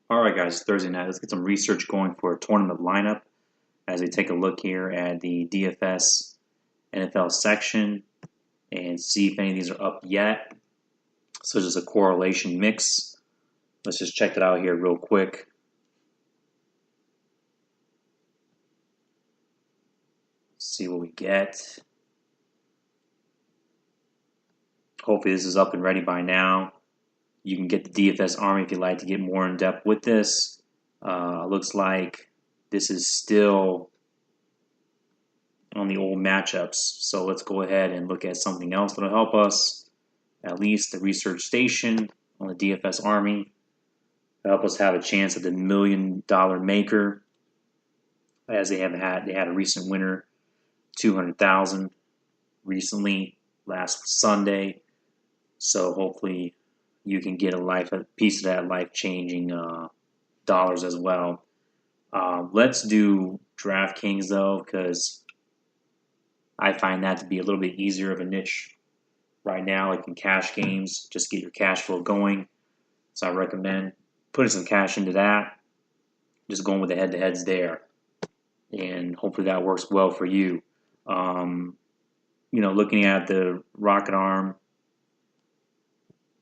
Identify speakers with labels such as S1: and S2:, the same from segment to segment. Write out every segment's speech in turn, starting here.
S1: All right, guys, Thursday night. Let's get some research going for a tournament lineup as we take a look here at the DFS NFL section and see if any of these are up yet. So just a correlation mix. Let's just check it out here real quick. See what we get. Hopefully this is up and ready by now. You can get the DFS Army if you'd like to get more in depth with this. Looks like this is still on the old matchups. So let's go ahead and look at something else that'll help us. At least the research station on the DFS Army. That'll help us have a chance at the $1 million maker, as they had a recent winner, 200,000 recently last Sunday. So hopefully you can get a piece of that life-changing dollars as well. Let's do DraftKings though, because I find that to be a little bit easier of a niche right now, like in cash games, just get your cash flow going. So I recommend putting some cash into that, just going with the head-to-heads there, and hopefully that works well for you. Looking at the rocket arm,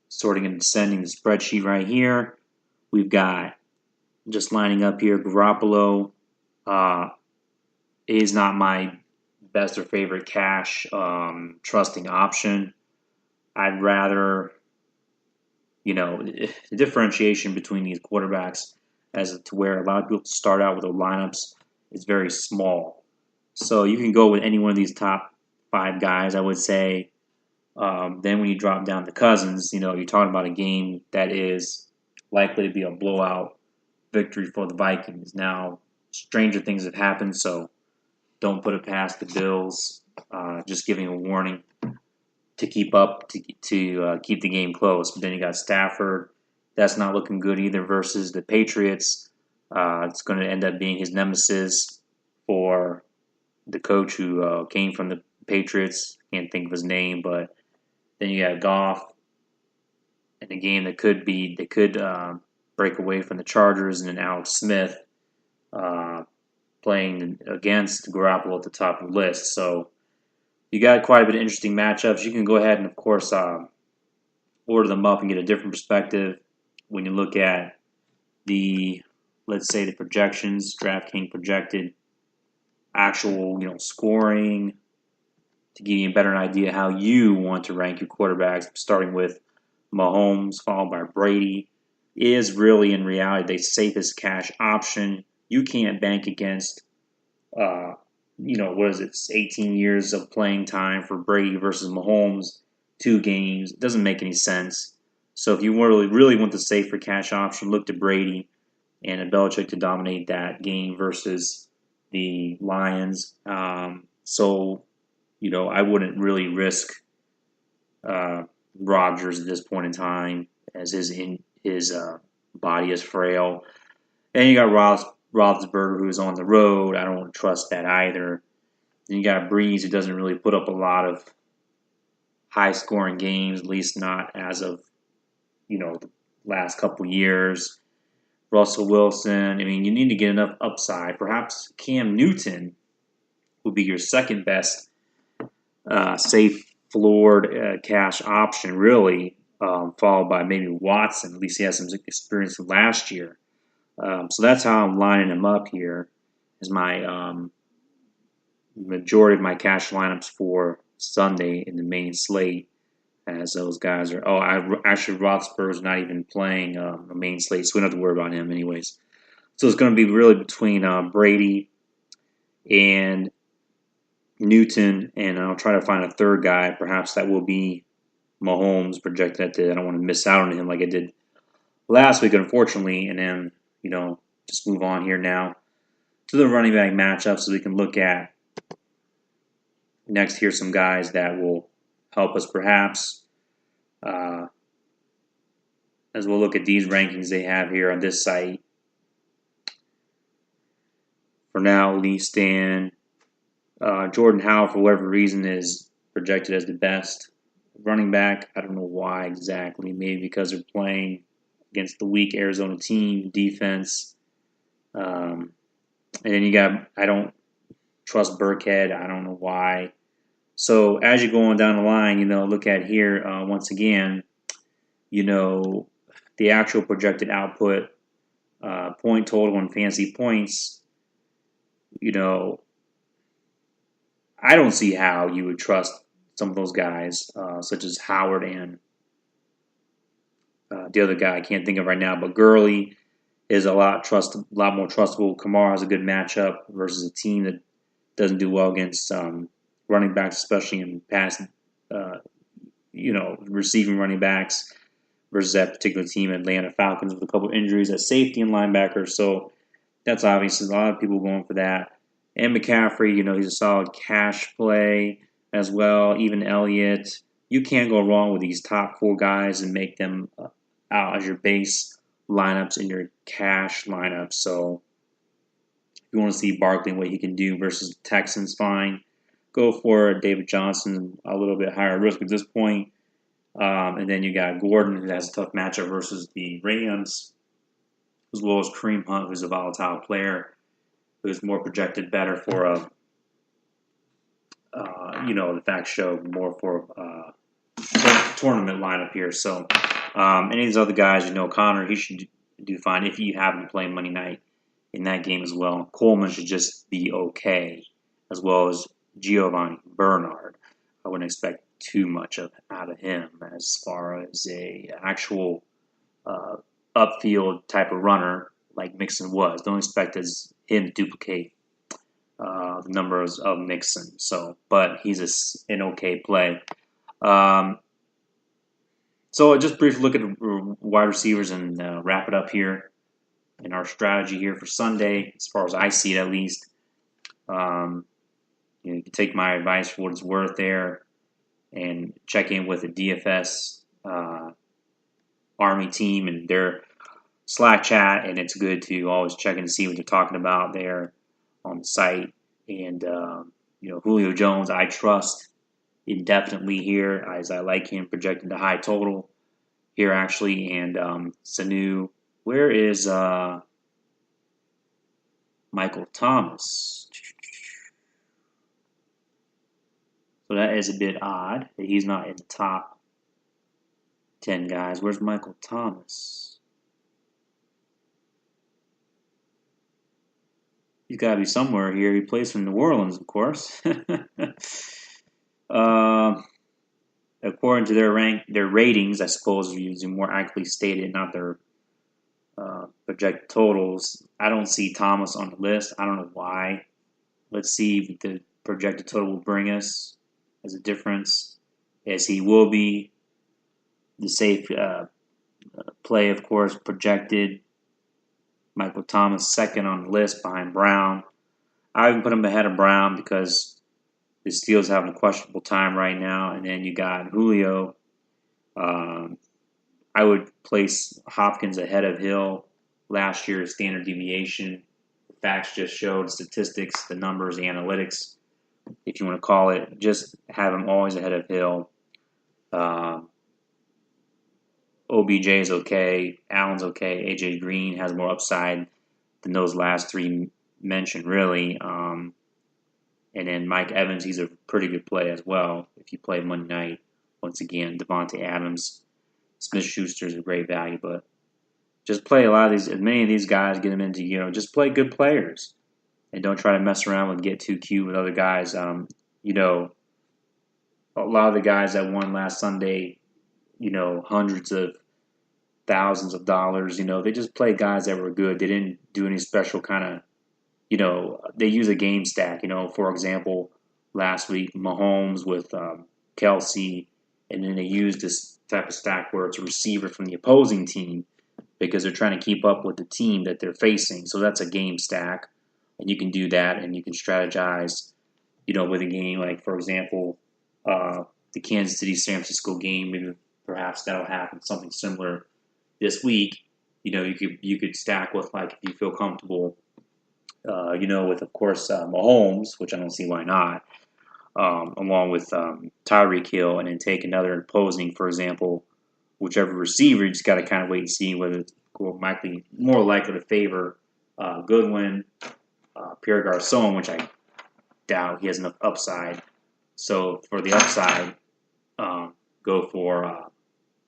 S1: sorting and sending the spreadsheet right here, we've got just lining up here. Garoppolo is not my best or favorite cash trusting option. I'd rather, the differentiation between these quarterbacks as to where a lot of people start out with the lineups is very small. So you can go with any one of these top 5 guys, I would say. Then when you drop down to Cousins, you're talking about a game that is likely to be a blowout victory for the Vikings. Now, stranger things have happened, so don't put it past the Bills. Just giving a warning to keep up, to keep the game close. But then you got Stafford. That's not looking good either versus the Patriots. It's going to end up being his nemesis for the coach who came from the Patriots. Can't think of his name, but then you got Goff in a game that could break away from the Chargers, and then Alex Smith playing against Garoppolo at the top of the list. So you got quite a bit of interesting matchups. You can go ahead and, of course, order them up and get a different perspective when you look at let's say the projections, DraftKings projected actual, scoring, to give you a better idea how you want to rank your quarterbacks, starting with Mahomes, followed by Brady, is really in reality the safest cash option. You can't bank against, what is it, 18 years of playing time for Brady versus Mahomes, 2 games. It doesn't make any sense. So if you really want the safer cash option, look to Brady and a Belichick to dominate that game versus the Lions. I wouldn't really risk Rodgers at this point in time, as his body is frail. And you got Roethlisberger, who's on the road. I don't trust that either. Then you got Breeze, who doesn't really put up a lot of high-scoring games, at least not as of the last couple years. Russell Wilson. I mean, you need to get enough upside. Perhaps Cam Newton would be your second best safe floored cash option, really, followed by maybe Watson. At least he has some experience from last year. So that's how I'm lining him up here as my majority of my cash lineups for Sunday in the main slate, as those guys are. Actually, Roethlisberger's not even playing a main slate, so we don't have to worry about him anyways. So it's going to be really between Brady and Newton, and I'll try to find a third guy. Perhaps that will be Mahomes, projected at I don't want to miss out on him like I did last week, unfortunately. And then, just move on here now to the running back matchup so we can look at next here some guys that will help us perhaps as we'll look at these rankings they have here on this site. For now, at least, and Jordan Howard, for whatever reason, is projected as the best running back. I don't know why exactly. Maybe because they're playing against the weak Arizona team defense. And then you got, I don't trust Burkhead. I don't know why. So as you're going down the line, look at here once again, the actual projected output, point total and fantasy points. I don't see how you would trust some of those guys, such as Howard and the other guy I can't think of right now, but Gurley is a lot more trustable. Kamara has a good matchup versus a team that doesn't do well against running backs, especially in pass, receiving running backs versus that particular team, Atlanta Falcons, with a couple injuries at safety and linebacker. So that's obvious. There's a lot of people going for that. And McCaffrey, he's a solid cash play as well. Even Elliott. You can't go wrong with these top 4 guys and make them out as your base lineups and your cash lineups. So if you want to see Barkley and what he can do versus the Texans, fine. Go for David Johnson, a little bit higher risk at this point. And then you got Gordon, who has a tough matchup versus the Rams, as well as Kareem Hunt, who's a volatile player, who's more projected better for the facts show more for tournament lineup here. So any of these other guys, Connor, he should do fine if you have him playing Monday night in that game as well. Coleman should just be okay, as well as Giovanni Bernard. I wouldn't expect too much out of him as far as a actual upfield type of runner like Mixon was. Don't expect him to duplicate the numbers of Mixon. So, but he's an okay play. So just briefly look at the wide receivers and wrap it up here in our strategy here for Sunday, as far as I see it at least. You can take my advice for what it's worth there and check in with the DFS Army team and their Slack chat, and it's good to always check in to see what they're talking about there on the site. And Julio Jones, I trust indefinitely here, as I like him projecting the high total here actually. And Sanu, where is Michael Thomas? So that is a bit odd that he's not in the top 10 guys. Where's Michael Thomas? He's got to be somewhere here. He plays for New Orleans, of course. According to their ratings, I suppose, using more accurately stated, not their projected totals. I don't see Thomas on the list. I don't know why. Let's see what the projected total will bring us as a difference, as he will be the safe play, of course, projected. Michael Thomas second on the list behind Brown. I would put him ahead of Brown because the Steelers having a questionable time right now. And then you got Julio. I would place Hopkins ahead of Hill. Last year's standard deviation. The facts just showed statistics, the numbers, the analytics, if you want to call it. Just have him always ahead of Hill. OBJ is okay. Allen's okay. AJ Green has more upside than those last 3 mentioned, really. And then Mike Evans, he's a pretty good play as well if you play Monday night. Once again, Devontae Adams, Smith-Schuster is a great value, but just play a lot of these, as many of these guys, get them into, just play good players. And don't try to mess around with get too cute with other guys. A lot of the guys that won last Sunday, hundreds of thousands of dollars, they just played guys that were good. They didn't do any special kind of, they use a game stack. For example, last week, Mahomes with Kelsey, and then they used this type of stack where it's a receiver from the opposing team because they're trying to keep up with the team that they're facing. So that's a game stack, and you can do that, and you can strategize, with a game like, for example, the Kansas City-San Francisco game. Maybe perhaps that'll happen, something similar this week. You could stack with, like, if you feel comfortable, with, of course, Mahomes, which I don't see why not, along with Tyreek Hill, and then take another opposing, for example, whichever receiver. You just got to kind of wait and see whether it's more likely to favor Goodwin, Pierre Garcon, which I doubt he has enough upside. So for the upside, go for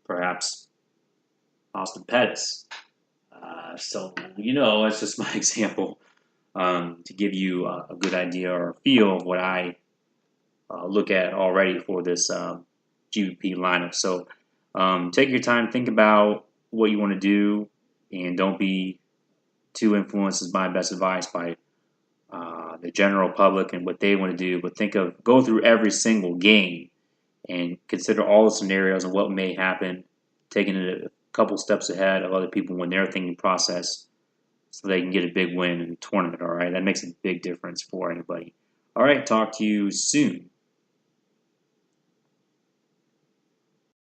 S1: perhaps Austin Pettis. So that's just my example to give you a good idea or a feel of what I look at already for this GPP lineup. So take your time, think about what you want to do, and don't be too influenced, is my best advice, by the general public and what they want to do. But go through every single game and consider all the scenarios and what may happen, taking it a couple steps ahead of other people when they're thinking process, so they can get a big win in the tournament. All right, that makes a big difference for anybody. All right, talk to you soon.